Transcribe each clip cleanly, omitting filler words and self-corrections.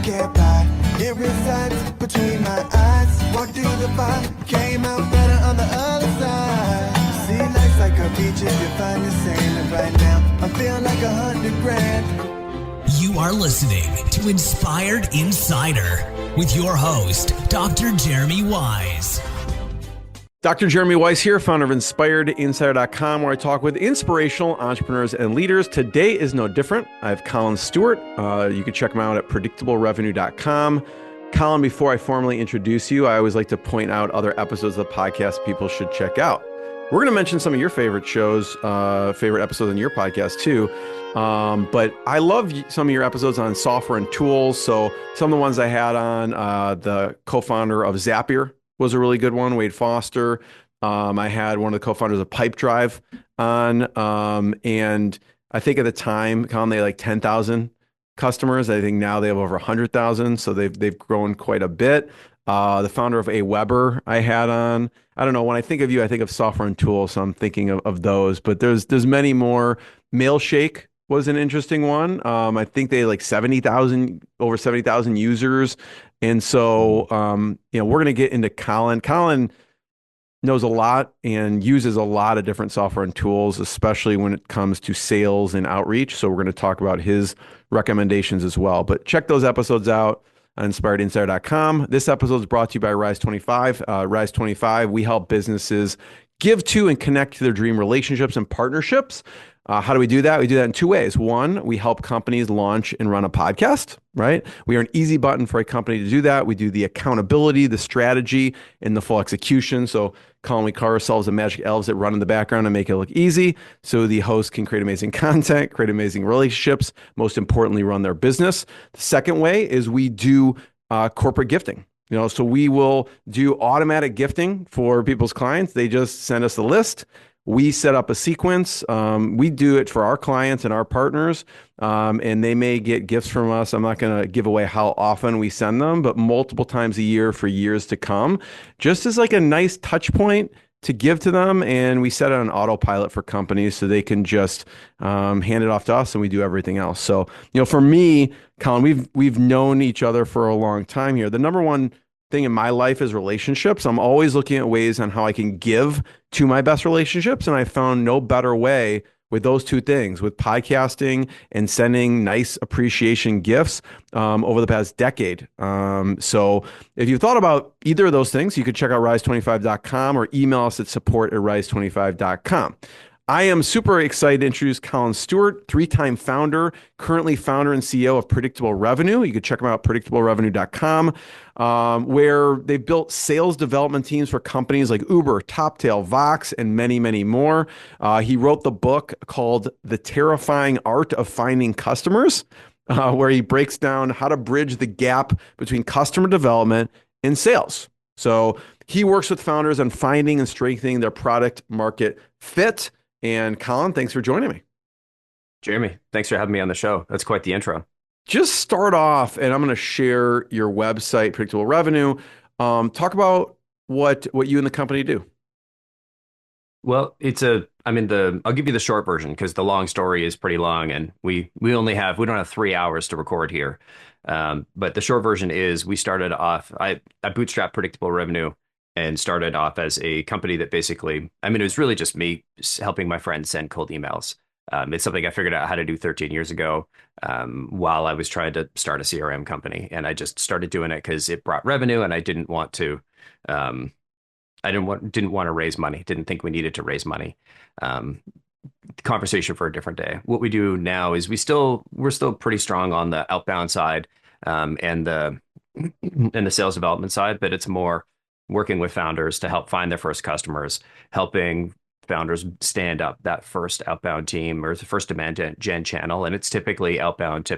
get by. It resides between my eyes. Walk through the fire, came out better on the other side. See, life's like a beach if you find the sand. And right now, I feel like 100 grand. You are listening to Inspired Insider with your host, Dr. Jeremy Wise. Dr. Jeremy Wise here, founder of InspiredInsider.com, where I talk with inspirational entrepreneurs and leaders. Today is no different. I have Collin Stewart. You can check him out at predictablerevenue.com. Collin, before I formally introduce you, I always like to point out other episodes of the podcast people should check out. We're going to mention some of your favorite shows, favorite episodes on your podcast too. But I love some of your episodes on software and tools. So some of the ones I had on, the co-founder of Zapier was a really good one, Wade Foster. I had one of the co-founders of Pipedrive on. And I think at the time, Collin, they had like 10,000 customers. I think now they have over 100,000. So they've grown quite a bit. The founder of Aweber I had on. I don't know, when I think of you, I think of software and tools. So I'm thinking of those, but there's many more. Mailshake was an interesting one. I think they had like over 70,000 users. And so, we're going to get into Collin. Collin knows a lot and uses a lot of different software and tools, especially when it comes to sales and outreach. So we're going to talk about his recommendations as well. But check those episodes out on InspiredInsider.com. This episode is brought to you by Rise 25. Rise 25, we help businesses give to and connect to their dream relationships and partnerships. How do we do that? We do that in two ways. One, we help companies launch and run a podcast, right? We are an easy button for a company to do that. We do the accountability, the strategy, and the full execution. So Collin, we call ourselves the magic elves that run in the background and make it look easy. So the host can create amazing content, create amazing relationships, most importantly, run their business. The second way is we do corporate gifting. So we will do automatic gifting for people's clients. They just send us a list. We set up a sequence. We do it for our clients and our partners, and they may get gifts from us. I'm not going to give away how often we send them, but multiple times a year for years to come, just as like a nice touch point to give to them. And we set it on autopilot for companies so they can just hand it off to us and we do everything else. So, for me, Collin, we've known each other for a long time here. The number one thing in my life is relationships. I'm always looking at ways on how I can give to my best relationships. And I found no better way with those two things, with podcasting and sending nice appreciation gifts over the past decade. So if you've thought about either of those things, you could check out rise25.com or email us at support@rise25.com. I am super excited to introduce Collin Stewart, three-time founder, currently founder and CEO of Predictable Revenue. You can check them out at predictablerevenue.com, where they've built sales development teams for companies like Uber, Toptail, Vox, and many, many more. He wrote the book called The Terrifying Art of Finding Customers, where he breaks down how to bridge the gap between customer development and sales. So he works with founders on finding and strengthening their product market fit. And Collin, thanks for joining me. Jeremy, thanks for having me on the show. That's quite the intro. Just start off, and I'm going to share your website, Predictable Revenue. Talk about what you and the company do. Well, I'll give you the short version because the long story is pretty long, and we don't have 3 hours to record here. But the short version is we started off, I bootstrapped Predictable Revenue and started off as a company that basically, it was really just me helping my friends send cold emails. It's something I figured out how to do 13 years ago while I was trying to start a CRM company. And I just started doing it because it brought revenue and I didn't want to, didn't want to raise money. Didn't think we needed to raise money. Conversation for a different day. What we do now is we're still pretty strong on the outbound side and the sales development side, but it's more working with founders to help find their first customers, helping founders stand up that first outbound team or the first demand gen channel. And it's typically outbound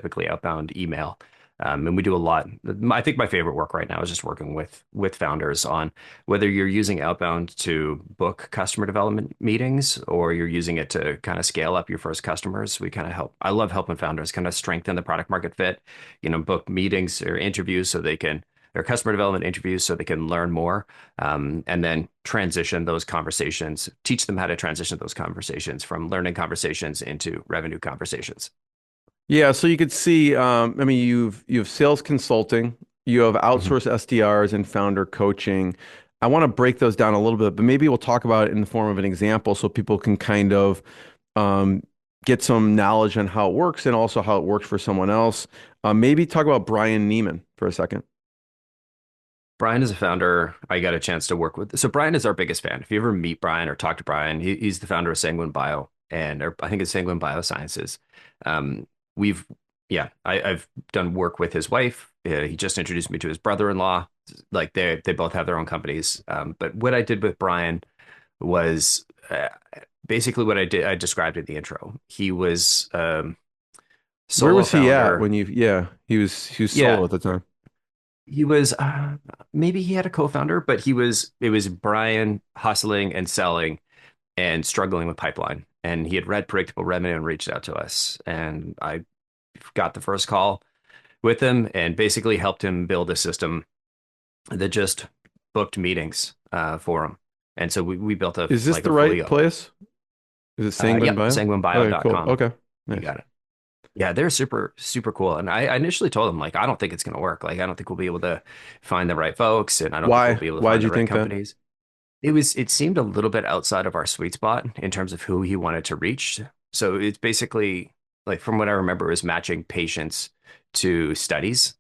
email. And we do a lot. I think my favorite work right now is just working with founders on whether you're using outbound to book customer development meetings or you're using it to kind of scale up your first customers. We kind of help. I love helping founders kind of strengthen the product market fit, book meetings or interviews so they can, or customer development interviews so they can learn more, and then transition those conversations, teach them how to transition those conversations from learning conversations into revenue conversations. Yeah, so you could see, I mean, you have sales consulting, you have Mhm. outsourced SDRs and founder coaching. I want to break those down a little bit, but maybe we'll talk about it in the form of an example so people can kind of um, get some knowledge on how it works and also how it works for someone else. Maybe talk about Brian Neiman for a second. Brian is a founder I got a chance to work with. So Brian is our biggest fan. If you ever meet Brian or talk to Brian, he's the founder of Sanguine Bio and or I think it's Sanguine Biosciences. Um, we've yeah, I've done work with his wife. He just introduced me to his brother-in-law. Like they both have their own companies. But what I did with Brian was basically what I did. I described in the intro. He was Where solo was he at founder. when yeah, he was Yeah, solo at the time. he was maybe he had a co-founder, but it was Brian hustling and selling and struggling with pipeline. And he had read predictable revenue and reached out to us. And I got the first call with him and basically helped him build a system that just booked meetings for him. And so we built Is this like the a fully right place? Is it Sanguine yep, Bio? Okay, cool. sanguinebio.com. Okay, You nice. got it. Yeah, they're super cool. And I initially told them like I don't think it's gonna work. Like I don't think we'll be able to find the right folks and I don't think we'll Why? be able to Why did find the you right think that? companies. It seemed a little bit outside of our sweet spot in terms of who he wanted to reach. So it's basically like from what I remember is matching patients to studies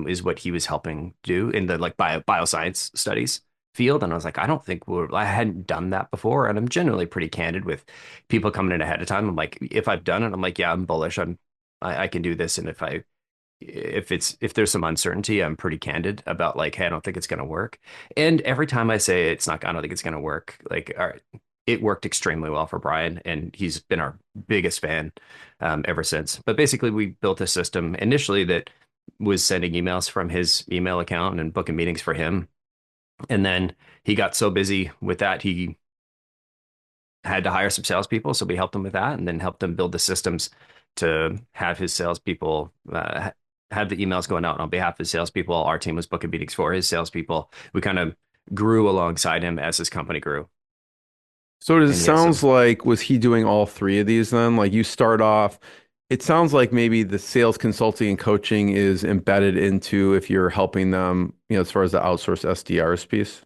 is what he was helping do in the like bioscience studies field. And I was like, I don't think I hadn't done that before. And I'm generally pretty candid with people coming in ahead of time. I'm like, if I've done it, I'm like, yeah, I'm bullish. I can do this. And if there's some uncertainty, I'm pretty candid about like, hey, I don't think it's going to work. And every time I say it's not, I don't think it's going to work, like, all right, it worked extremely well for Brian, and he's been our biggest fan ever since. But basically, we built a system initially that was sending emails from his email account and booking meetings for him. And then he got so busy with that, he had to hire some salespeople. So we helped him with that and then helped him build the systems to have his salespeople have the emails going out on behalf of his salespeople. Our team was booking meetings for his salespeople. We kind of grew alongside him as his company grew. So it And yeah, sounds so like was he doing all three of these then? Like you start off, it sounds like maybe the sales consulting and coaching is embedded into if you're helping them, as far as the outsourced SDRs piece.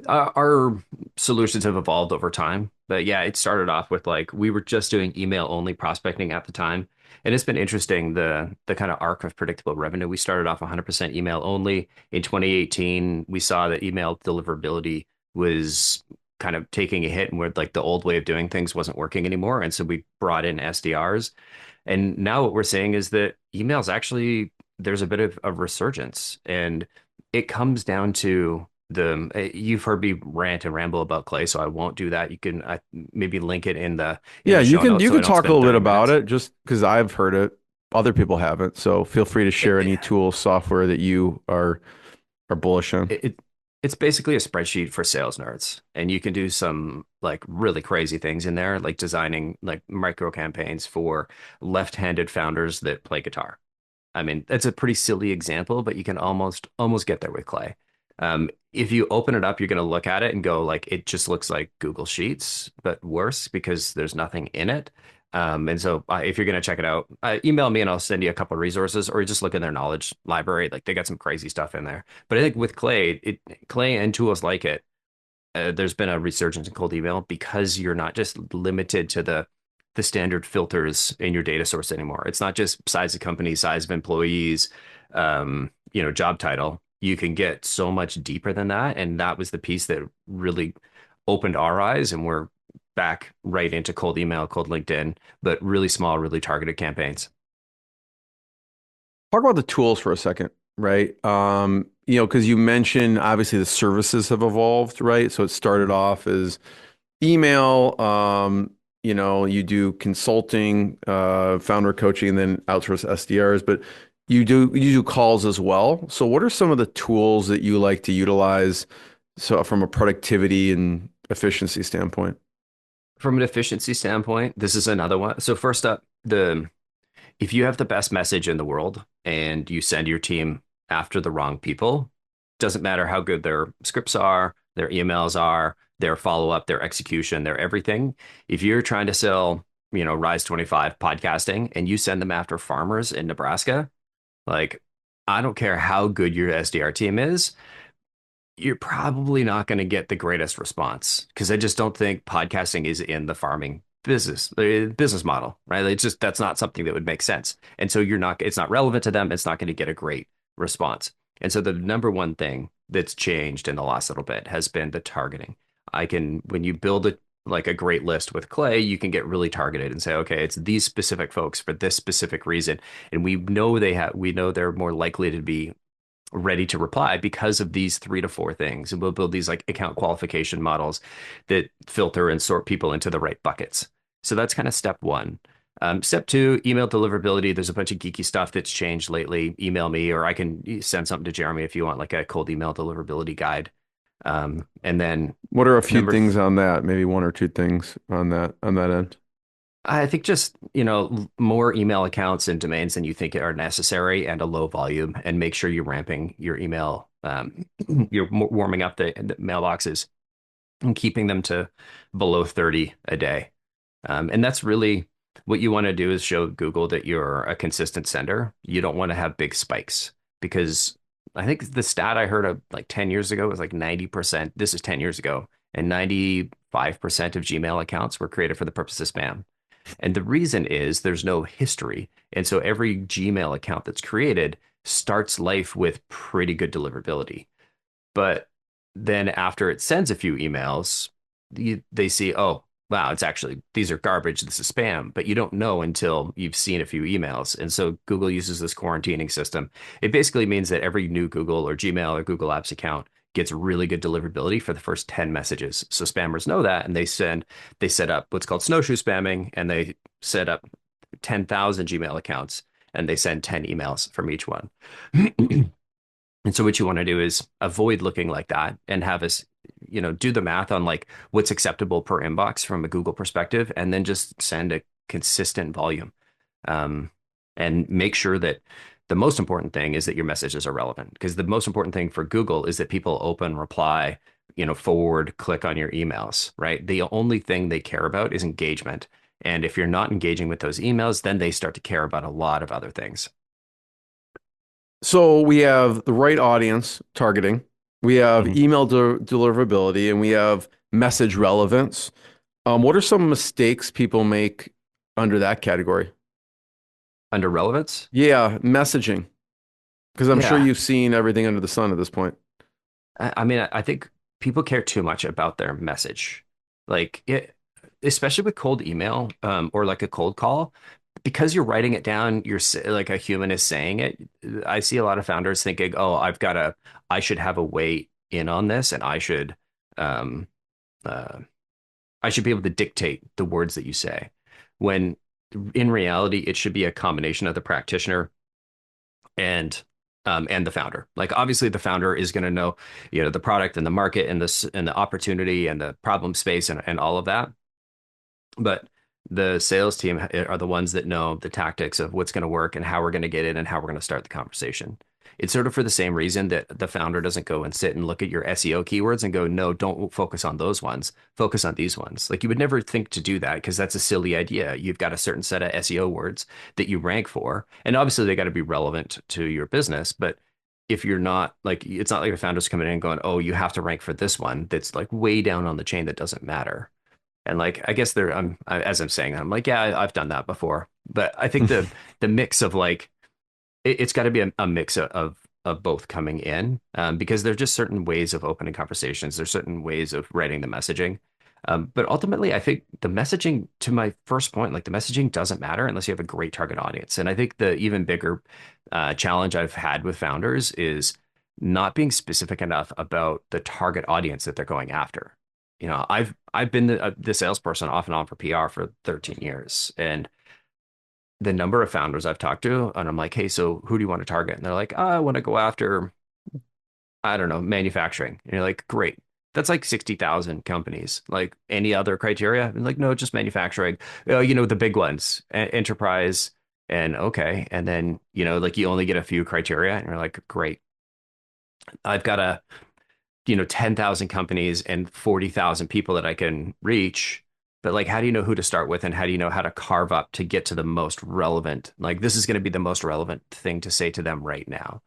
our solutions have evolved over time. But yeah, it started off with like we were just doing email only prospecting at the time. And it's been interesting the kind of arc of predictable revenue. We started off 100% email only. In 2018, we saw that email deliverability was kind of taking a hit and where like the old way of doing things wasn't working anymore. And so we brought in SDRs. And now what we're seeing is that emails actually there's a bit of a resurgence and it comes down to you've heard me rant and ramble about Clay, so I won't do that. You can maybe link it in Yeah, the you show can notes you so I could don't talk a spend little bit 30 about minutes. it just because I've heard it. Other people haven't. So feel free to share It, any tools, software that you are bullish on. it it's basically a spreadsheet for sales nerds, and you can do some like really crazy things in there, like designing like micro campaigns for left-handed founders that play guitar. I mean, that's a pretty silly example, but you can almost get there with Clay. If you open it up, you're going to look at it and go like, it just looks like Google Sheets, but worse because there's nothing in it. And so if you're going to check it out, email me and I'll send you a couple of resources or just look in their knowledge library. Like they got some crazy stuff in there. But I think with Clay and tools like it, there's been a resurgence in cold email because you're not just limited to the standard filters in your data source anymore. It's not just size of company, size of employees, job title. You can get so much deeper than that, and that was the piece that really opened our eyes. And we're back right into cold email, cold LinkedIn, but really small, really targeted campaigns. Talk about the tools for a second, right? Because you mentioned obviously the services have evolved, right? So it started off as email, you do consulting, founder coaching, and then outsource SDRs, but you do calls as well. So what are some of the tools that you like to utilize so from a productivity and efficiency standpoint? From an efficiency standpoint, this is another one. So first up, the if you have the best message in the world and you send your team after the wrong people, doesn't matter how good their scripts are, their emails are, their follow up, their execution, their everything. If you're trying to sell Rise 25 podcasting and you send them after farmers in Nebraska, like I don't care how good your SDR team is, you're probably not going to get the greatest response because I just don't think podcasting is in the farming business model, right? It's just that's not something that would make sense. And so it's not relevant to them. It's not going to get a great response. And so the number one thing that's changed in the last little bit has been the targeting. When you build a great list with Clay, you can get really targeted and say, okay, it's these specific folks for this specific reason. And we know they're more likely to be ready to reply because of these 3 to 4 things. And we'll build these like account qualification models that filter and sort people into the right buckets. So that's kind of step one. Step two, email deliverability. There's a bunch of geeky stuff that's changed lately. Email me, or I can send something to Jeremy if you want like a cold email deliverability guide. And then What are a few things on that? Maybe one or two things on that end. I think just, more email accounts and domains than you think are necessary and a low volume, and make sure you're ramping your email. You're warming up the mailboxes and keeping them to below 30 a day. And that's really what you want to do is show Google that you're a consistent sender. You don't want to have big spikes because I think the stat I heard of like 10 years ago was like 90%. This is 10 years ago, and 95% of Gmail accounts were created for the purpose of spam. And the reason is there's no history. And so every Gmail account that's created starts life with pretty good deliverability. But then after it sends a few emails, they see, oh, wow, these are garbage. This is spam. But you don't know until you've seen a few emails. And so Google uses this quarantining system. It basically means that every new Google or Gmail or Google Apps account gets really good deliverability for the first 10 messages. So spammers know that, and they set up what's called snowshoe spamming, and they set up 10,000 Gmail accounts, and they send 10 emails from each one. And so what you want to do is avoid looking like that and have us, do the math on like what's acceptable per inbox from a Google perspective, and then just send a consistent volume. And make sure that the most important thing is that your messages are relevant, because the most important thing for Google is that people open, reply, forward, click on your emails, right? The only thing they care about is engagement. And if you're not engaging with those emails, then they start to care about a lot of other things. So we have the right audience targeting, we have email deliverability, and we have message relevance. What are some mistakes people make under that category? Under relevance? Yeah, messaging. Because I'm sure you've seen everything under the sun at this point. I mean, I think people care too much about their message. Like especially with cold email, or like a cold call, because you're writing it down, you're like a human is saying it. I see a lot of founders thinking, oh, I should have a weight in on this, and um, I should be able to dictate the words that you say. When in reality, it should be a combination of the practitioner and the founder. Like obviously the founder is going to know, the product and the market and the opportunity and the problem space and all of that. But the sales team are the ones that know the tactics of what's going to work and how we're going to get in and how we're going to start the conversation. It's sort of for the same reason that the founder doesn't go and sit and look at your SEO keywords and go, no, don't focus on those ones. Focus on these ones. Like you would never think to do that because that's a silly idea. You've got a certain set of SEO words that you rank for. And obviously they got to be relevant to your business. But if you're not like, it's not like the founders coming in and going, oh, you have to rank for this one that's like way down on the chain that doesn't matter. And like, I guess as I'm saying, I'm like, yeah, I've done that before. But I think the mix of like, it's got to be a mix of both coming in, because there's just certain ways of opening conversations. There's certain ways of writing the messaging. But ultimately, I think the messaging, to my first point, like the messaging doesn't matter unless you have a great target audience. And I think the even bigger challenge I've had with founders is not being specific enough about the target audience that they're going after. I've been the salesperson off and on for PR for 13 years, and the number of founders I've talked to, and I'm like, hey, so who do you want to target? And they're like, oh, I want to go after, I don't know, manufacturing. And you're like, great. That's like 60,000 companies. Like any other criteria? And like, no, just manufacturing. The big ones, enterprise, and okay. And then, like you only get a few criteria, and you're like, great. I've got 10,000 companies and 40,000 people that I can reach. But like, how do you know who to start with, and how do you know how to carve up to get to the most relevant? Like, this is going to be the most relevant thing to say to them right now.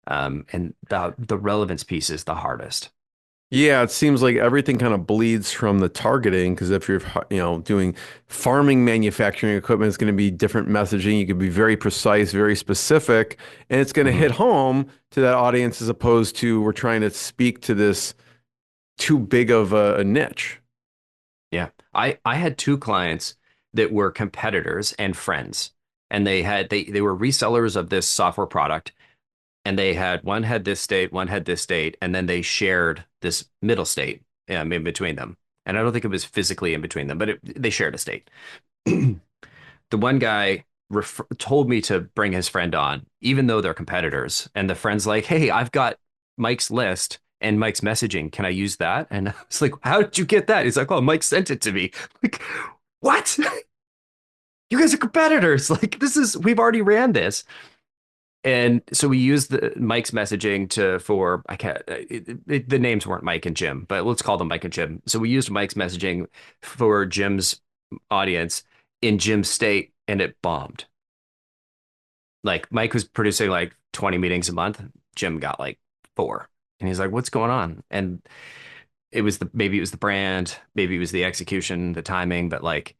And the relevance piece is the hardest. Yeah, it seems like everything kind of bleeds from the targeting because if you're, doing farming manufacturing equipment, it's going to be different messaging. You could be very precise, very specific, and it's going to hit Mhm. home to that audience as opposed to we're trying to speak to this too big of a niche. Yeah. I had two clients that were competitors and friends, and they were resellers of this software product, and they had one had this state, one had this state, and then they shared this middle state in between them. And I don't think it was physically in between them, but they shared a state. The one guy told me to bring his friend on, even though they're competitors. And the friend's like, "Hey, I've got Mike's list and Mike's messaging. Can I use that?" And I was like, "How did you get that?" He's like, "Oh, Mike sent it to me." Like, what? You guys are competitors. Like, we've already ran this. And so we used Mike's messaging for I can't the names weren't Mike and Jim, but let's call them Mike and Jim. So we used Mike's messaging for Jim's audience in Jim's state, and it bombed. Like, Mike was producing like 20 meetings a month. Jim got like four. And he's like, "What's going on?" And maybe it was the brand, maybe it was the execution, the timing, but like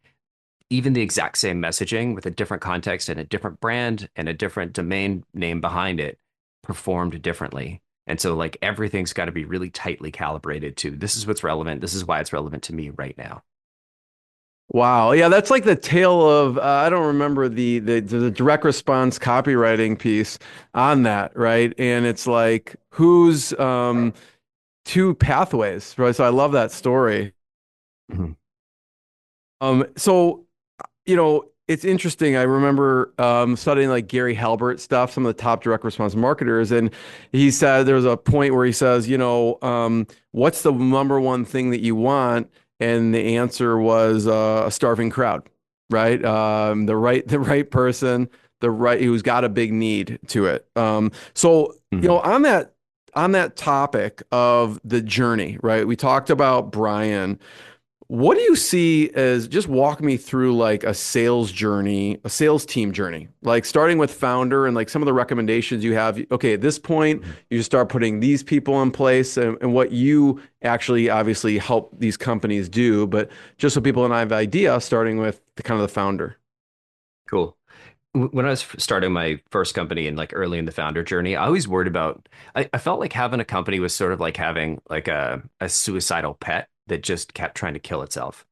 even the exact same messaging with a different context and a different brand and a different domain name behind it performed differently. And so like everything's got to be really tightly calibrated to this is what's relevant. This is why it's relevant to me right now. Wow. Yeah, that's like the tale of I don't remember the direct response copywriting piece on that, right? And it's like who's two pathways, right? So I love that story. Mhm. So it's interesting. I remember studying like Gary Halbert stuff, some of the top direct response marketers, and he said there was a point where he says, what's the number one thing that you want? And the answer was a starving crowd, right? The right person, who's got a big need to it. So Mhm. on that topic of the journey, right? We talked about Brian. What do you see as just walk me through like a sales journey, a sales team journey, like starting with founder and like some of the recommendations you have. Okay, at this point, Mhm. you start putting these people in place and what you actually obviously help these companies do, but just so people and I have an idea, starting with the kind of the founder. Cool. When I was starting my first company and like early in the founder journey, I always worried about, I felt like having a company was sort of like having like a suicidal pet that just kept trying to kill itself.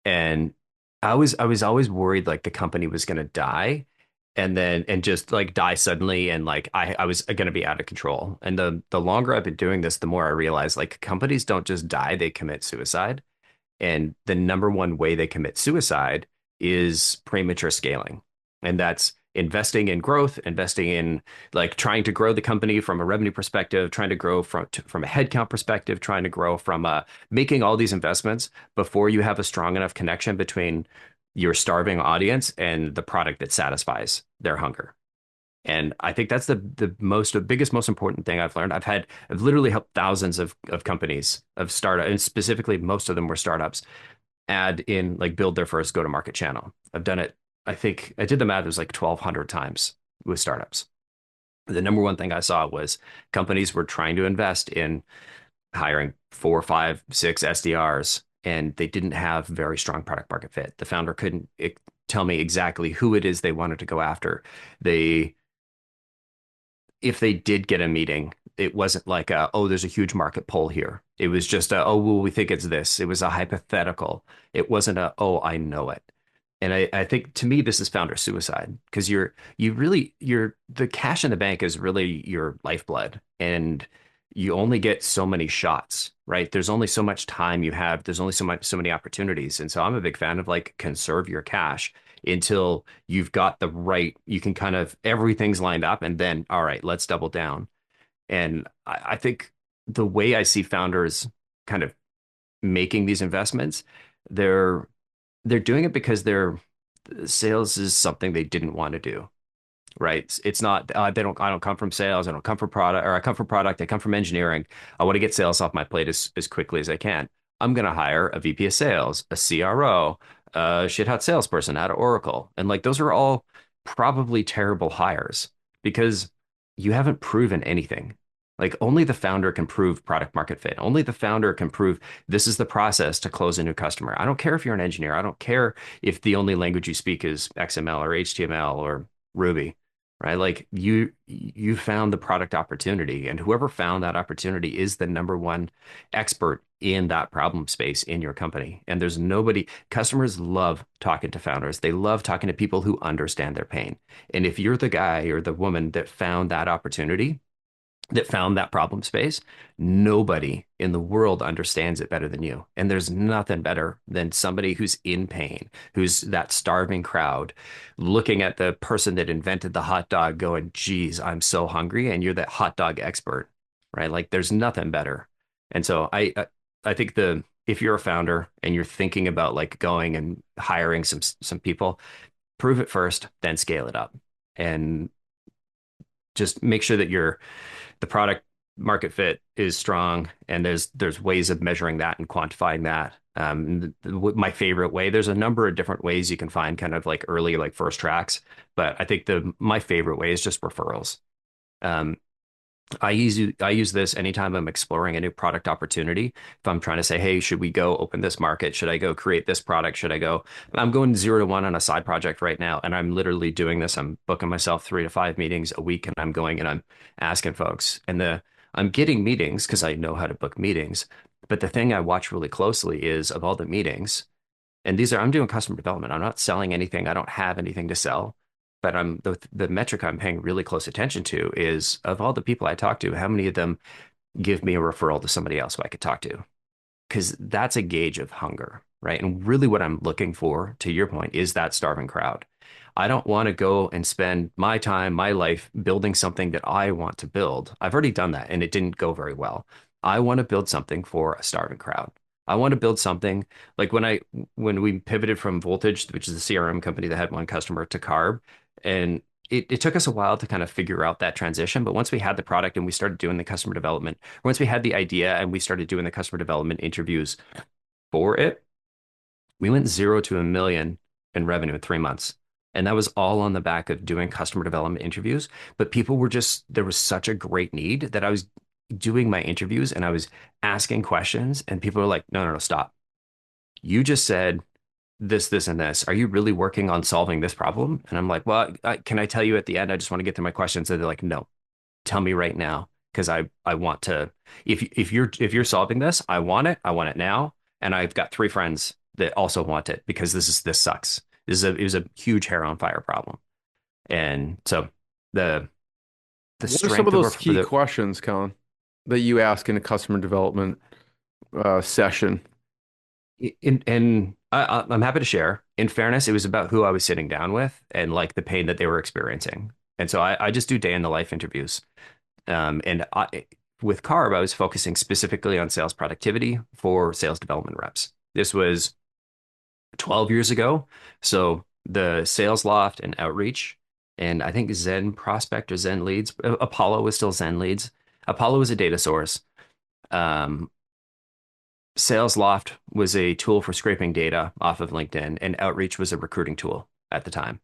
And I was always worried like the company was going to die and just like die suddenly. And like I was going to be out of control. And the longer I've been doing this, the more I realize like companies don't just die, they commit suicide. And the number one way they commit suicide is premature scaling. And that's investing in growth, investing in like trying to grow the company from a revenue perspective, trying to grow from a headcount perspective, trying to grow from making all these investments before you have a strong enough connection between your starving audience and the product that satisfies their hunger. And I think that's the biggest, most important thing I've learned. I've literally helped thousands of companies of startup, and specifically most of them were startups, build their first go-to-market channel. I've done it. I think I did the math. It was like 1,200 times with startups. The number one thing I saw was companies were trying to invest in hiring four, five, six SDRs, and they didn't have very strong product market fit. The founder couldn't tell me exactly who it is they wanted to go after. They If they did get a meeting, it wasn't like oh, there's a huge market pull here. It was just oh, well, we think it's this. It was a hypothetical. It wasn't oh, I know it. And I think to me, this is founder suicide because the cash in the bank is really your lifeblood, and you only get so many shots, right? There's only so much time you have. There's only so many opportunities. And so I'm a big fan of like conserve your cash until you've got you can kind of everything's lined up and then, all right, let's double down. And I think the way I see founders kind of making these investments, they're they're doing it because sales is something they didn't want to do, right? It's not I don't come from sales, I don't come from product, or I come from product, I come from engineering. I want to get sales off my plate as quickly as I can. I'm going to hire a VP of sales, a CRO, a shit hot salesperson out of Oracle. And like those are all probably terrible hires because you haven't proven anything. Like only the founder can prove product market fit. Only the founder can prove this is the process to close a new customer. I don't care if you're an engineer. I don't care if the only language you speak is XML or HTML or Ruby, right? Like you found the product opportunity, and whoever found that opportunity is the number one expert in that problem space in your company. And there's nobody, customers love talking to founders. They love talking to people who understand their pain. And if you're the guy or the woman that found that opportunity, that found that problem space, nobody in the world understands it better than you. And there's nothing better than somebody who's in pain, who's that starving crowd, looking at the person that invented the hot dog going, geez, I'm so hungry. And you're that hot dog expert, right? Like there's nothing better. And so I think if you're a founder and you're thinking about like going and hiring some people, prove it first, then scale it up. And just make sure that the product market fit is strong, and there's ways of measuring that and quantifying that. My favorite way, there's a number of different ways you can find kind of like early like first tracks, but I think my favorite way is just referrals. Um, I use this anytime I'm exploring a new product opportunity. If I'm trying to say, hey, should we go open this market? Should I go create this product? I'm going 0 to 1 on a side project right now, and I'm literally doing this. I'm booking myself 3 to 5 meetings a week, and I'm going and I'm asking folks, and I'm getting meetings because I know how to book meetings. But the thing I watch really closely is of all the meetings, and I'm doing customer development. I'm not selling anything. I don't have anything to sell. But the metric I'm paying really close attention to is of all the people I talk to, how many of them give me a referral to somebody else who I could talk to? Because that's a gauge of hunger, right? And really what I'm looking for, to your point, is that starving crowd. I don't want to go and spend my time, my life building something that I want to build. I've already done that and it didn't go very well. I want to build something for a starving crowd. I want to build something like when we pivoted from Voltage, which is a CRM company that had one customer, to Carb, and it took us a while to kind of figure out that transition. But once we had the product and we started doing the customer development, once we had the idea and we started doing the customer development interviews for it, we went 0 to 1 million in revenue in 3 months. And that was all on the back of doing customer development interviews. But there was such a great need that I was doing my interviews and I was asking questions, and people were like, no, no, no, stop. You just said this, and this. Are you really working on solving this problem? And I'm like, well, can I tell you at the end? I just want to get through my questions. And they're like, no, tell me right now. Because I want to, if you're solving this, I want it. I want it now. And I've got 3 friends that also want it because this sucks. It was a huge hair on fire problem. And so the What are strength some of those our- key questions, Colin, that you ask in a customer development session? I'm happy to share. In fairness, it was about who I was sitting down with and like the pain that they were experiencing. And so I just do day in the life interviews. With Carb, I was focusing specifically on sales productivity for sales development reps. This was 12 years ago. So the Sales Loft and Outreach, and I think Zen Prospect or Zen Leads, Apollo was still Zen Leads. Apollo was a data source. Sales Loft was a tool for scraping data off of LinkedIn, and Outreach was a recruiting tool at the time.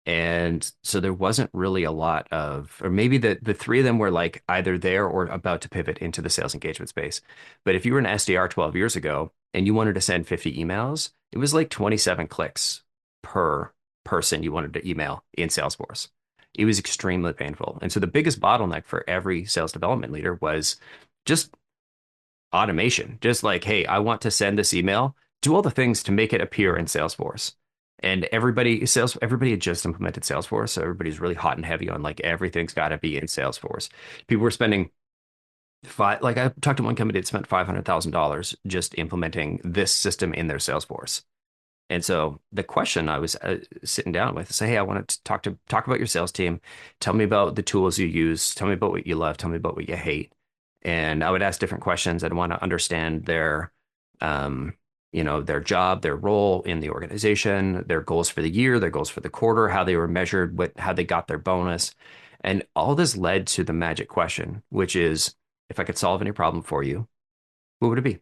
And so there wasn't really a lot of, or maybe the 3 of them were like either there or about to pivot into the sales engagement space. But if you were an SDR 12 years ago and you wanted to send 50 emails, it was like 27 clicks per person you wanted to email in Salesforce. It was extremely painful. And so the biggest bottleneck for every sales development leader was just automation. Just like, hey, I want to send this email, do all the things to make it appear in Salesforce. And everybody had just implemented Salesforce. So everybody's really hot and heavy on like everything's got to be in Salesforce. People were spending like I talked to one company that spent $500,000 just implementing this system in their Salesforce. And so the question I was sitting down with is say, hey, I want to talk about your sales team. Tell me about the tools you use. Tell me about what you love. Tell me about what you hate. And I would ask different questions. I'd want to understand their their job, their role in the organization, their goals for the year, their goals for the quarter, how they were measured, how they got their bonus. And all this led to the magic question, which is, if I could solve any problem for you, what would it be?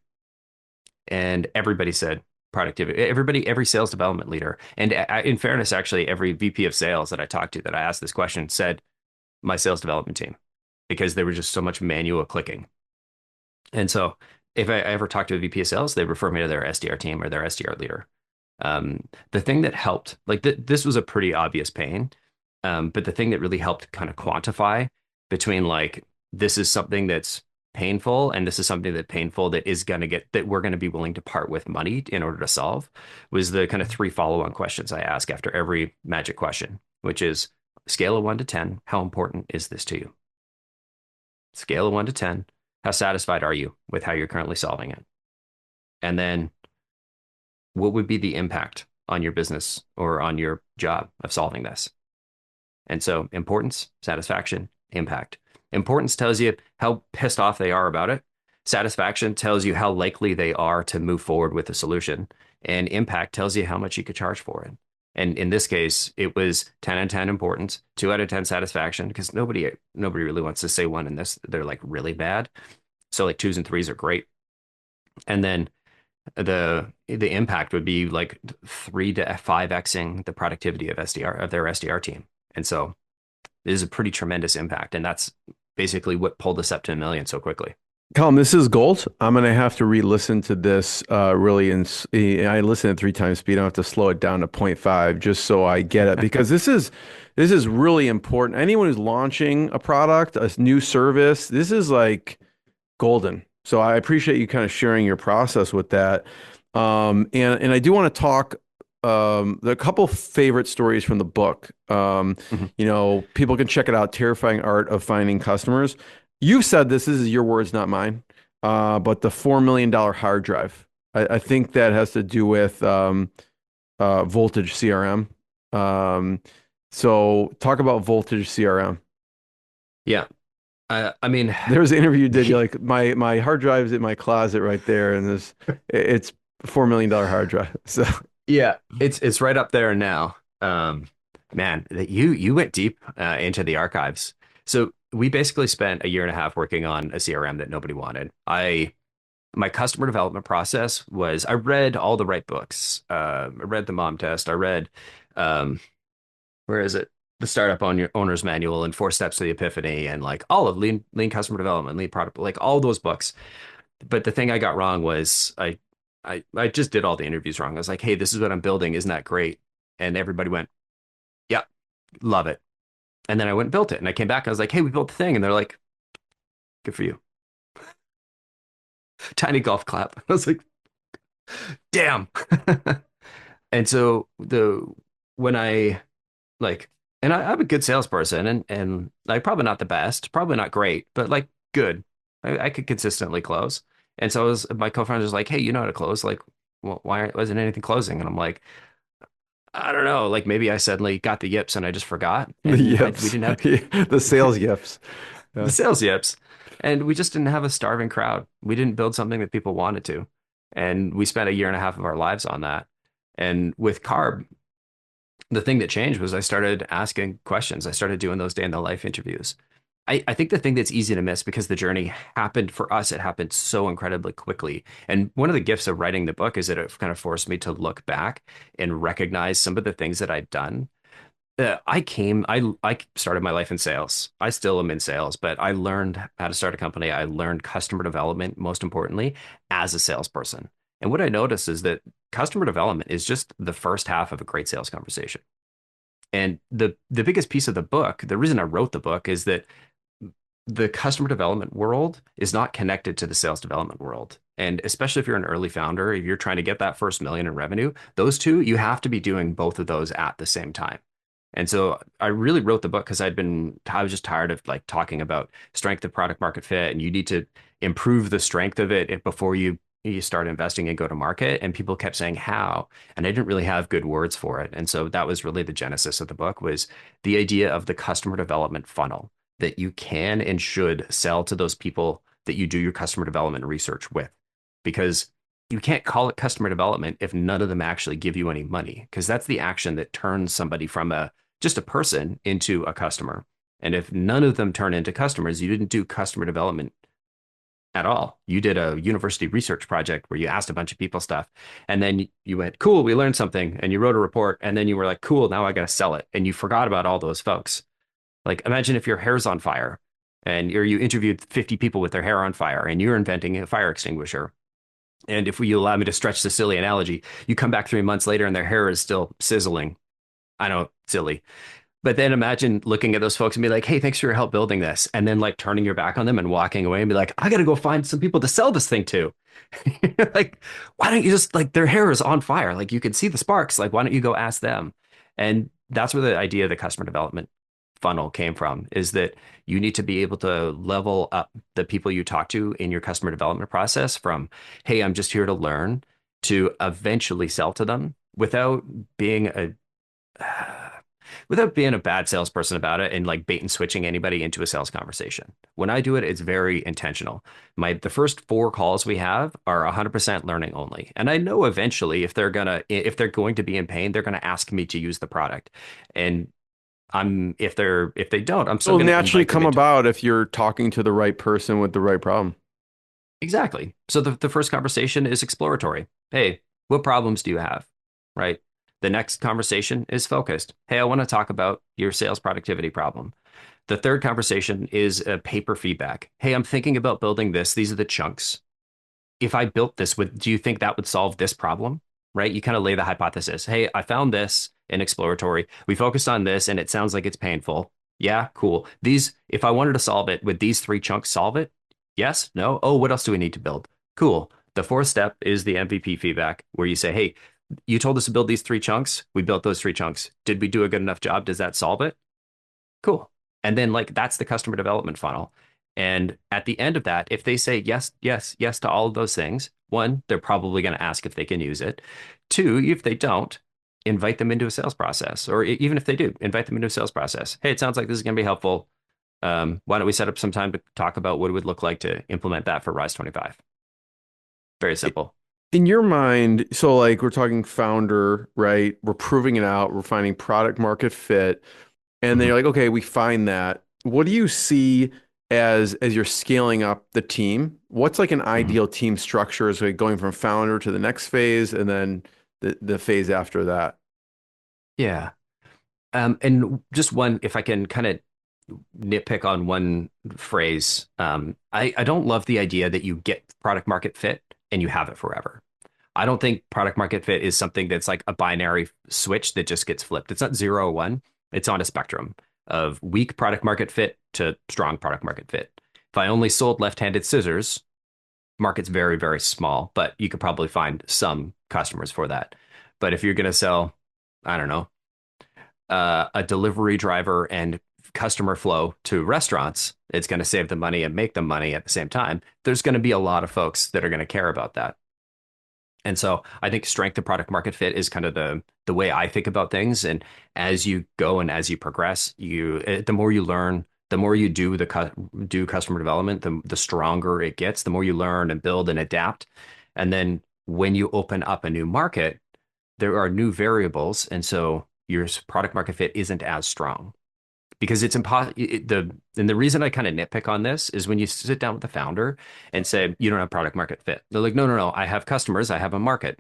And everybody said productivity. Every sales development leader, and in fairness, actually, every VP of sales that I talked to that I asked this question said my sales development team, because there was just so much manual clicking. And so if I ever talk to a VP of sales, they refer me to their SDR team or their SDR leader. The thing that helped, like this was a pretty obvious pain, but the thing that really helped kind of quantify between like, this is something that's painful and this is something that painful that is going to get, that we're going to be willing to part with money in order to solve, was the kind of three follow-on questions I ask after every magic question, which is scale of 1 to 10, how important is this to you? Scale of 1 to 10, how satisfied are you with how you're currently solving it? And then what would be the impact on your business or on your job of solving this? And so importance, satisfaction, impact. Importance tells you how pissed off they are about it. Satisfaction tells you how likely they are to move forward with the solution. And impact tells you how much you could charge for it. And in this case, it was 10 out of 10 importance, 2 out of 10 satisfaction, because nobody really wants to say one in this. They're like really bad. So like 2s and 3s are great. And then the impact would be like 3 to 5xing the productivity of their SDR team. And so it is a pretty tremendous impact. And that's basically what pulled us up to 1 million so quickly. Colin, this is gold. I'm going to have to re-listen to this really. I listen at 3 times speed. I have to slow it down to 0.5 just so I get it, because this is really important. Anyone who's launching a product, a new service, this is like golden. So I appreciate you kind of sharing your process with that. And I do want to talk. There are a couple favorite stories from the book. You know, people can check it out. Terrifying Art of Finding Customers. You've said this is your words, not mine. But the $4 million hard drive. I think that has to do with Voltage CRM. So talk about Voltage CRM. Yeah. I mean, there was an interview you did. You're like, my hard drive's in my closet right there, and it's $4 million hard drive. So yeah, it's right up there now. Man, you went deep into the archives. So we basically spent 1.5 years working on a CRM that nobody wanted. My customer development process was, I read all the right books. I read the Mom Test. I read, where is it? The Startup Owner's Manual and 4 Steps to the Epiphany, and like all of lean customer development, lean product, like all those books. But the thing I got wrong was I just did all the interviews wrong. I was like, hey, this is what I'm building. Isn't that great? And everybody went, yeah, love it. And then I went and built it. And I came back and I was like, hey, we built the thing. And they're like, good for you. Tiny golf clap. I was like, damn. And so when I like, and I'm a good salesperson, and like probably not the best, probably not great, but like good. I could consistently close. And so my co-founder was like, hey, you know how to close. Like, well, why wasn't anything closing? And I'm like, I don't know. Like maybe I suddenly got the yips and I just forgot. And the yips. We didn't have the sales yips. The sales yips. And we just didn't have a starving crowd. We didn't build something that people wanted to. And we spent 1.5 years of our lives on that. And with Carb, the thing that changed was I started asking questions. I started doing those day in the life interviews. I think the thing that's easy to miss, because the journey happened for us, it happened so incredibly quickly. And one of the gifts of writing the book is that it kind of forced me to look back and recognize some of the things that I'd done. I started my life in sales. I still am in sales, but I learned how to start a company. I learned customer development, most importantly, as a salesperson. And what I noticed is that customer development is just the first half of a great sales conversation. And the biggest piece of the book, the reason I wrote the book, is that the customer development world is not connected to the sales development world. And especially if you're an early founder, if you're trying to get that first 1 million in revenue, those two, you have to be doing both of those at the same time. And so I really wrote the book because I was just tired of like talking about strength of product market fit, and you need to improve the strength of it before you start investing and go to market. And people kept saying how, and I didn't really have good words for it. And so that was really the genesis of the book, was the idea of the customer development funnel, that you can and should sell to those people that you do your customer development research with, because you can't call it customer development if none of them actually give you any money, because that's the action that turns somebody from just a person into a customer. And if none of them turn into customers, you didn't do customer development at all. You did a university research project where you asked a bunch of people stuff, and then you went, cool, we learned something, and you wrote a report, and then you were like, cool, now I got to sell it. And you forgot about all those folks. Like, imagine if your hair's on fire and or you interviewed 50 people with their hair on fire and you're inventing a fire extinguisher. And if you allow me to stretch the silly analogy, you come back 3 months later and their hair is still sizzling. I know, silly. But then imagine looking at those folks and be like, hey, thanks for your help building this. And then like turning your back on them and walking away and be like, I got to go find some people to sell this thing to. Like, why don't you just like their hair is on fire? Like you can see the sparks. Like, why don't you go ask them? And that's where the idea of the customer development funnel came from, is that you need to be able to level up the people you talk to in your customer development process from, hey, I'm just here to learn, to eventually sell to them without being a bad salesperson about it and like bait and switching anybody into a sales conversation. When I do it, it's very intentional. The first 4 calls we have are 100% learning only. And I know eventually if they're going to be in pain, they're going to ask me to use the product. And if they don't, I'm still It'll going to naturally invite them come into. about if you're talking to the right person with the right problem. Exactly. So the first conversation is exploratory. Hey, what problems do you have? Right. The next conversation is focused. Hey, I want to talk about your sales productivity problem. The third conversation is a paper feedback. Hey, I'm thinking about building this. These are the chunks. If I built this, do you think that would solve this problem? Right? You kind of lay the hypothesis. Hey, I found this in exploratory. We focused on this and it sounds like it's painful. Yeah, cool. If I wanted to solve it, would these 3 chunks solve it? Yes, no. Oh, what else do we need to build? Cool. The fourth step is the MVP feedback, where you say, hey, you told us to build these 3 chunks. We built those 3 chunks. Did we do a good enough job? Does that solve it? Cool. And then like that's the customer development funnel. And at the end of that, if they say yes, yes, yes to all of those things, one, they're probably going to ask if they can use it. Two, if they don't, invite them into a sales process. Or even if they do, invite them into a sales process. Hey, it sounds like this is going to be helpful. Why don't we set up some time to talk about what it would look like to implement that for Rise 25? Very simple. In your mind, so like we're talking founder, right? We're proving it out. We're finding product market fit. And then Mhm. you're like, okay, we find that. What do you see as you're scaling up the team? What's like an Mhm. ideal team structure? Is like going from founder to the next phase and then the phase after that? Yeah. And just one, if I can kind of nitpick on one phrase, I don't love the idea that you get product market fit and you have it forever. I don't think product market fit is something that's like a binary switch that just gets flipped. It's not 0 or 1. It's on a spectrum of weak product market fit to strong product market fit. If I only sold left-handed scissors, market's very, very small, but you could probably find some customers for that. But if you're going to sell, I don't know, a delivery driver and customer flow to restaurants, it's going to save them money and make them money at the same time. There's going to be a lot of folks that are going to care about that. And so I think strength of product market fit is kind of the way I think about things. And as you go and as you progress, the more you learn, the more you do customer development, the stronger it gets. The more you learn and build and adapt, and then when you open up a new market, there are new variables, and so your product market fit isn't as strong because it's impossible. And the reason I kind of nitpick on this is when you sit down with the founder and say you don't have product market fit, they're like, no, no, no, I have customers, I have a market,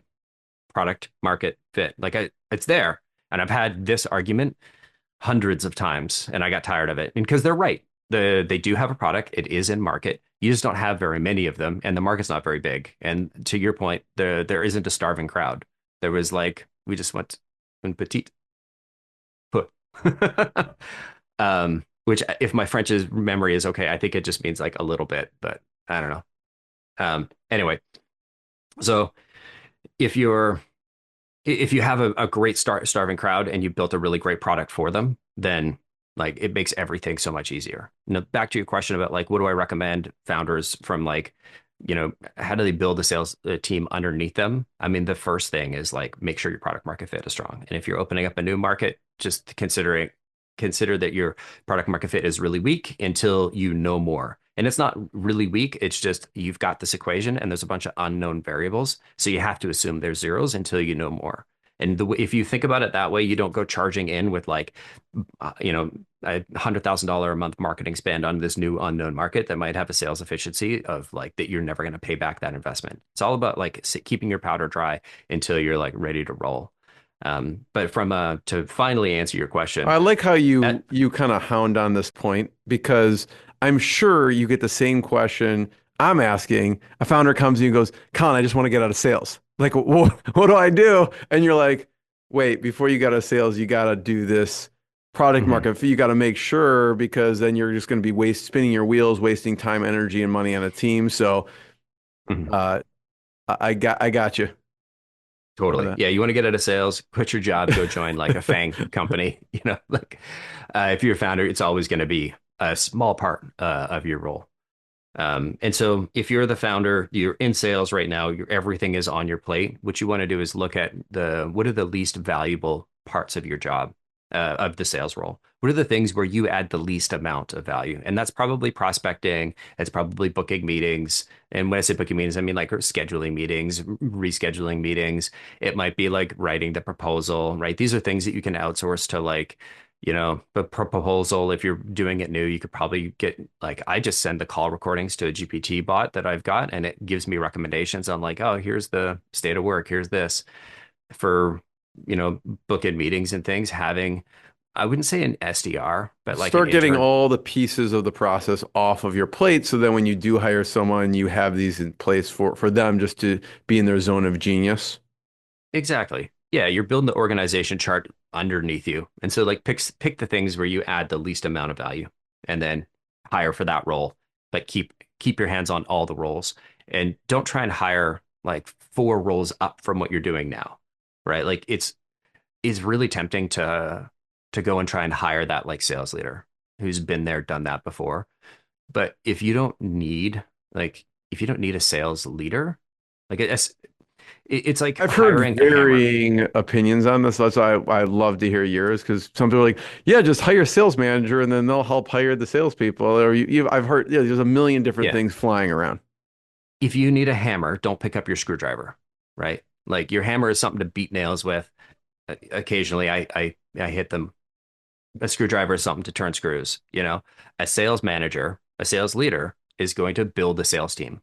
product market fit. Like it's there, and I've had this argument hundreds of times, and I got tired of it. And because they're right, they do have a product, it is in market. You just don't have very many of them, and the market's not very big. And to your point, there isn't a starving crowd. There was like we just went un petit peu. Which if my French's memory is okay, I think it just means like a little bit, but I don't know. Anyway, so if you have a great starving crowd and you built a really great product for them, then like it makes everything so much easier. Now, back to your question about like what do I recommend founders from like, how do they build a sales team underneath them? I mean, the first thing is like make sure your product market fit is strong. And if you're opening up a new market, just consider that your product market fit is really weak until you know more. And it's not really weak. It's just you've got this equation and there's a bunch of unknown variables. So you have to assume there's zeros until you know more. And if you think about it that way, you don't go charging in with like, $100,000 a month marketing spend on this new unknown market that might have a sales efficiency of like that you're never going to pay back that investment. It's all about like keeping your powder dry until you're like ready to roll. But to finally answer your question, I like how at, you kind of hound on this point because I'm sure you get the same question I'm asking. A founder comes to you and goes, Colin, I just want to get out of sales. Like, what do I do? And you're like, wait, before you get out of sales, you got to do this product Mhm, market fit. You got to make sure because then you're just going to be spinning your wheels, wasting time, energy, and money on a team. So mhm. uh, I got you on Totally. that. Yeah, you want to get out of sales, quit your job, go join like a FANG company. Like if you're a founder, it's always going to be a small part of your role. And so if you're the founder, you're in sales right now, everything is on your plate. What you want to do is look at what are the least valuable parts of your job, of the sales role? What are the things where you add the least amount of value? And that's probably prospecting. It's probably booking meetings. And when I say booking meetings, I mean like scheduling meetings, rescheduling meetings. It might be like writing the proposal, right? These are things that you can outsource to like, the proposal. If you're doing it new, you could probably get like, I just send the call recordings to a GPT bot that I've got, and it gives me recommendations on like, oh, here's the state of work. Here's this for, booking meetings and things, having, I wouldn't say an SDR, but like an Start getting intern. all the pieces of the process off of your plate so then when you do hire someone, you have these in place for them just to be in their zone of genius. Exactly. Yeah, you're building the organization chart underneath you. And so like pick the things where you add the least amount of value and then hire for that role, but keep your hands on all the roles and don't try and hire like four roles up from what you're doing now. Right? Like it's really tempting to go and try and hire that like sales leader who's been there, done that before. But if you don't need a sales leader, like it's like I've heard hiring a hammer. varying opinions on this. That's why I love to hear yours because some people are like, yeah, just hire a sales manager and then they'll help hire the salespeople. Or I've heard, yeah, there's a million different Yeah. things flying around. If you need a hammer, don't pick up your screwdriver, right? Like your hammer is something to beat nails with. Occasionally I hit them. A screwdriver is something to turn screws, A sales manager, a sales leader is going to build a sales team.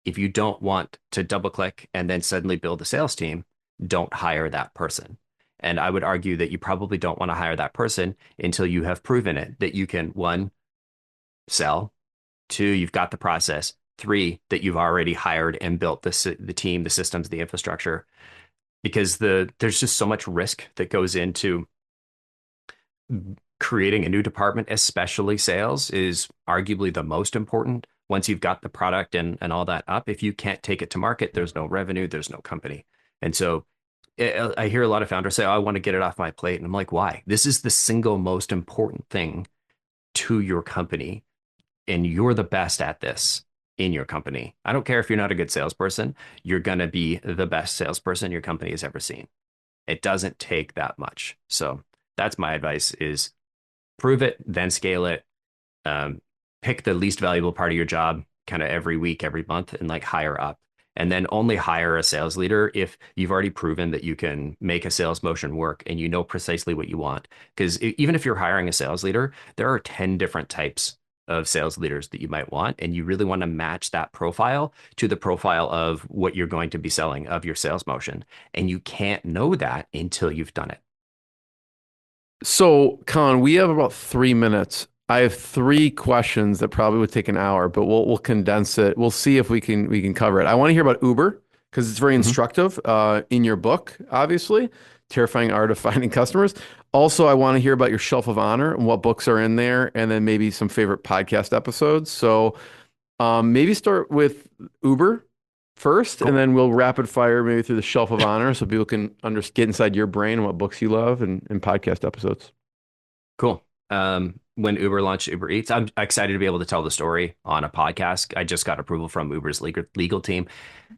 If you don't want to double click and then suddenly build a sales team, don't hire that person. And I would argue that you probably don't want to hire that person until you have proven it that you can, one, sell, two, you've got the process, three, that you've already hired and built the team, the systems, the infrastructure. Because there's just so much risk that goes into creating a new department, especially sales, is arguably the most important. Once you've got the product and all that up, if you can't take it to market, there's no revenue, there's no company. And so I hear a lot of founders say, oh, I want to get it off my plate. And I'm like, why? This is the single most important thing to your company. And you're the best at this in your company. I don't care if you're not a good salesperson, you're going to be the best salesperson your company has ever seen. It doesn't take that much. So that's my advice is prove it, then scale it. Um, Pick the least valuable part of your job kind of every week, every month, and like hire up. And then only hire a sales leader if you've already proven that you can make a sales motion work and you know precisely what you want. Because even if you're hiring a sales leader, there are 10 different types of sales leaders that you might want. And you really want to match that profile to the profile of what you're going to be selling of your sales motion. And you can't know that until you've done it. So, Con, we have about 3 minutes. I have three questions that probably would take an hour, but we'll condense it. We'll see if we can cover it. I want to hear about Uber because it's very Mhm. instructive in your book, obviously, Terrifying Art of Finding Customers. Also, I want to hear about your shelf of honor and what books are in there, and then maybe some favorite podcast episodes. So, maybe start with Uber first, and Cool. then we'll rapid fire maybe through the shelf of honor so people can get inside your brain and what books you love and podcast episodes. Cool. When Uber launched Uber Eats, I'm excited to be able to tell the story on a podcast. I just got approval from Uber's legal team,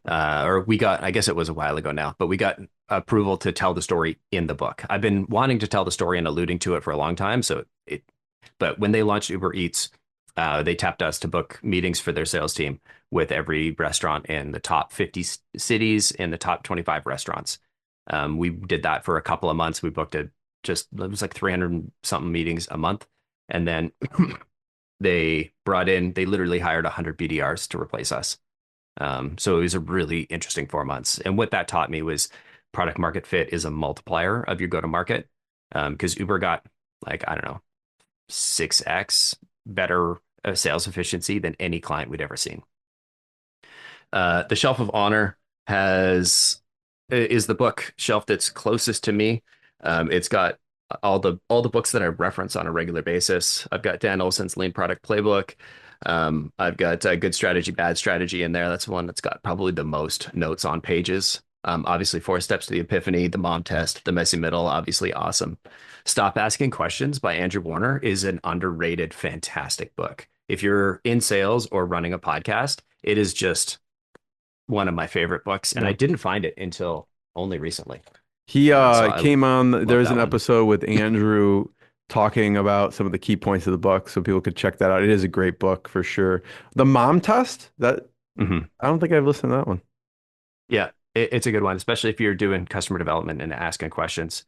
or we got, I guess it was a while ago now, but we got approval to tell the story in the book. I've been wanting to tell the story and alluding to it for a long time. But when they launched Uber Eats, they tapped us to book meetings for their sales team with every restaurant in the top 50 cities and the top 25 restaurants. We did that for a couple of months. We booked it was like 300 something meetings a month. And then they literally hired 100 BDRs to replace us. So it was a really interesting 4 months. And what that taught me was product market fit is a multiplier of your go to market. Because Uber got like, I don't know, 6x better sales efficiency than any client we'd ever seen. The Shelf of Honor is the book shelf that's closest to me. It's got all the books that I reference on a regular basis. I've got Dan Olson's Lean Product Playbook. I've got Good Strategy, Bad Strategy in there. That's one that's got probably the most notes on pages. Obviously, 4 Steps to the Epiphany, The Mom Test, The Messy Middle, obviously awesome. Stop Asking Questions by Andrew Warner is an underrated, fantastic book. If you're in sales or running a podcast, it is just one of my favorite books. And I didn't find it until only recently. He So came on, there's an that one. episode with Andrew talking about some of the key points of the book, so people could check that out. It is a great book for sure. The Mom Test, that Mhm. I don't think I've listened to that one. Yeah, it's a good one, especially if you're doing customer development and asking questions.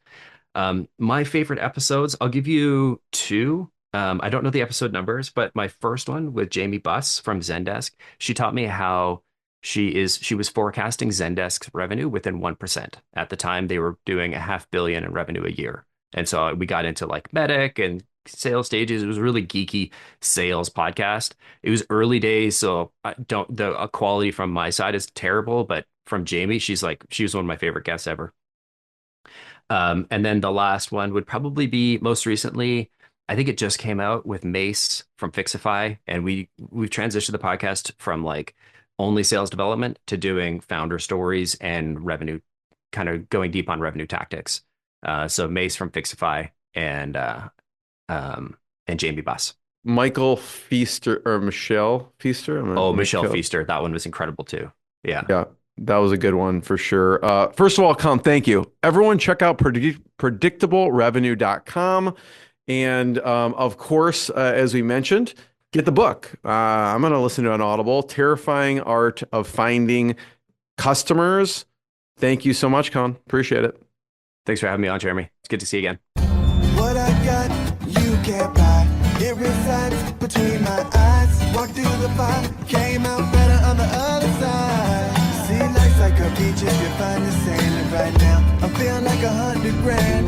My favorite episodes, I'll give you 2. I don't know the episode numbers, but my first one with Jamie Buss from Zendesk, she taught me how she was forecasting Zendesk's revenue within 1%. At the time, they were doing $500 million in revenue a year. And so we got into like medic and sales stages. It was a really geeky sales podcast. It was early days, so the quality from my side is terrible, but from Jamie, she was one of my favorite guests ever. And then the last one would probably be most recently, I think it just came out with Mace from Fixify, and we've transitioned the podcast from like only sales development to doing founder stories and revenue, kind of going deep on revenue tactics. So Mace from Fixify and Jamie Buss. Michael Feaster or Michelle Feaster? Michelle Feaster. That one was incredible too. Yeah. Yeah, that was a good one for sure. First of all, Colin, thank you. Everyone check out predictablerevenue.com. And of course, as we mentioned, get the book. I'm going to listen to an Audible, Terrifying Art of Finding Customers. Thank you so much, Colin. Appreciate it. Thanks for having me on, Jeremy. It's good to see you again. What I got, you can't buy. It resides between my eyes. Walked through the fire, came out better on the other side. See, life's like a beach if you find the sand. And right now, I'm feeling like $100 grand.